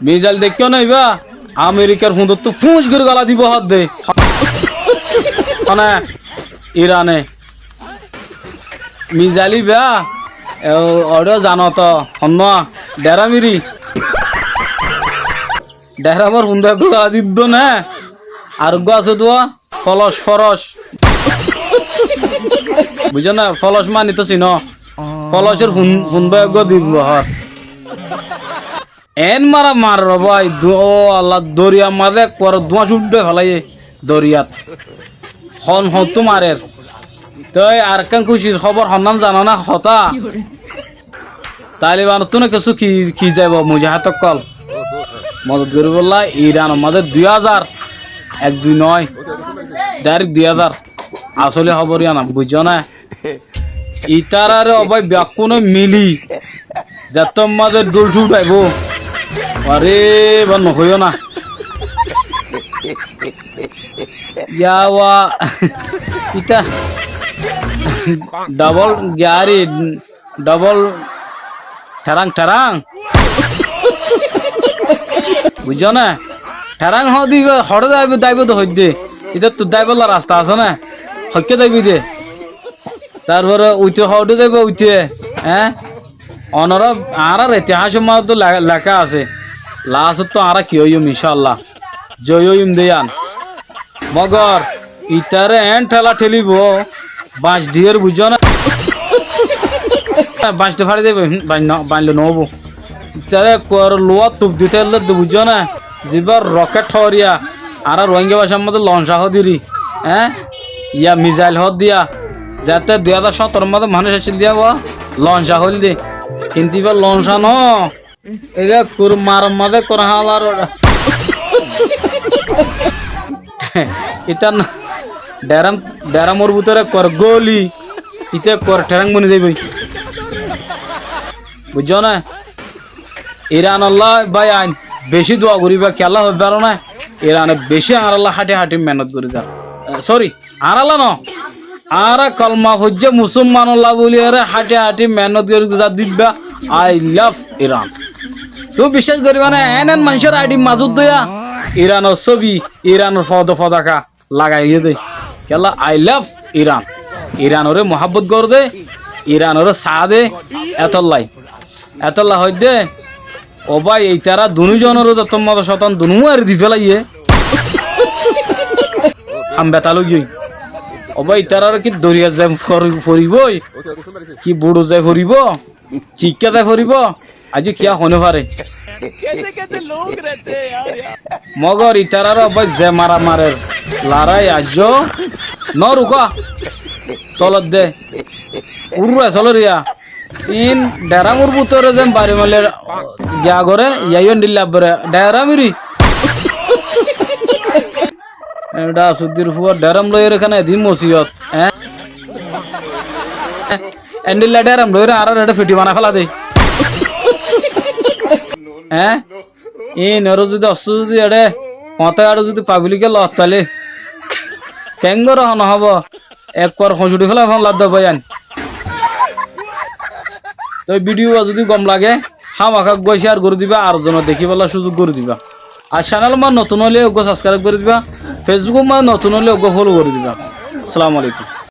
Missile দেখিও নাইবা আমেরিকার হুন্দর তো ফুঁস করে গলা দিব হাত দে মানে ইরানে মিজাইলি বা অডিও জানো তো হন ডেরামিরি ডেরামর হুন্দা গলা দিব না আর গো আছে তো ফলস ফরস বুঝো না ফলস মানি তো চিনো ফলসের হুন্দা গো দিব হাত এন মারা মার ভাই ও আল্লাহ দরিয়া মাঝে কর ধোঁয়া শুদ্ধ ফেলাই দরিয়াত হন হতো মারের তই আর কেন খুশির খবর হন্নান জানো না হতা তালিবান তো না কিছু কি যাব মুজাহাত কল মদত করি বললা ইরান আমাদের 2000 1-2 ডাইরেক্ট 2000 আসলে খবর না বুঝছো না ইতারার অবাই ব্যাকুনে মিলি যত আমাদের দোল ছুটাইব আরে বা নহইও না ইয়াওয়া ইটা ডাবল গাড়ি ডাবল ঠারাং বুঝছো না ঠারাং দিবে হড়ে দাইব তো হইতে এটা তো দাইবলা রাস্তা আছে না হইকে দাইবি দে তারপরে উইতে হড়ে যাইব উইতে হ্যাঁ অনরা আর ইতিহাস তো লেখা আছে লাস্ট তো আর কি হইম ইনশাআল্লাহ জয় হইম দেয়ান মগর ইতারে এন ঠেলা ঠেলিব বাঁশ ডিয়ের বুঝো না বাঁশটা ফাড়ি দেবে বাঁধলে নহব ইতারে লোয়া তুপ দিতে বুঝো না যিবার রকেট হরিয়া আর রোহিঙ্গা ভাষার মধ্যে লঞ্চা দিরি হ্যাঁ ইয়া মিসাইল হদ দিয়া যাতে 2017 মধ্যে মানুষ আসছিল দিয়া লঞ্চা হল দে কিন্তু এবার লঞ্চা ন এগা কুর মার মধ্যে করা হালার ইতান ডেরামর ভিতরে কর গলি ইতে কর ঠেরাং বনি যাইব বুঝছো না ইরান আল্লাহ ভাই আইন বেশি দোয়া করিবা খেলা হয়ে পারো না ইরানে বেশি আর আল্লাহ হাঁটি মেহনত করে যা সরি আর আল্লাহ ন আর কলমা হচ্ছে মুসলমান আল্লাহ বলি আরে হাঁটি মেহনত করে যা দিবা আই লাভ ইরান তো বিশ্বাস করিবা না এন মানুষের আইডি মাজুত দয়া ইরানের ছবি ইরানের পতাকা লাগাই দে কেলা আই লাভ ইরান ইরানরে মোহাব্বত কর দে ইরানরে চা দে এতল্লাই হয় দে ও ভাই এই তারা দুজনের যত মত শতান দুনু আর দি ফেলাইয়ে হাম বেতালো গই ও ভাই তারার কি দরিয়া যাই ফরিবই কি বুড়ো যাই ফরিব চিকা যাই ফরিব আজ কিয়া হনে পারে মগর ইতারার ভাই যে মারের লড়াই আজ ন রুকা চলত দে উড়ে চল রিয়া ইন ডেরামুর ভিতরে যেন বাড়ি মালে গিয়া করে ইয়াইন দিল্লা বরে ডেরামিরি এটা সুদির ফুয়া ডেরাম লয়ের এখানে দিন মসিয়ত হ্যাঁ এন্ডিল্লা ডেরাম লয়ের আর এটা ফিটি বানা ফেলা দে হ্যাঁ ইন আর যদি অসু যদি এড়ে মতে আর যদি পাবলিকে লতালে কেঙ্গর নহব এক পর হজুড়ি ফেলা ফোন লাদ বয়ান তো ভিডিও যদি কম লাগে হামাকা গৈ শেয়ার করে দিবা আর জন দেখি পেলা সুযোগ করে দিবা আর চ্যানেল নতুন হলে সাবস্ক্রাইব করে দিবা ফেসবুক নতুন হলে ফলো করে দিবা আসসালামু আলাইকুম।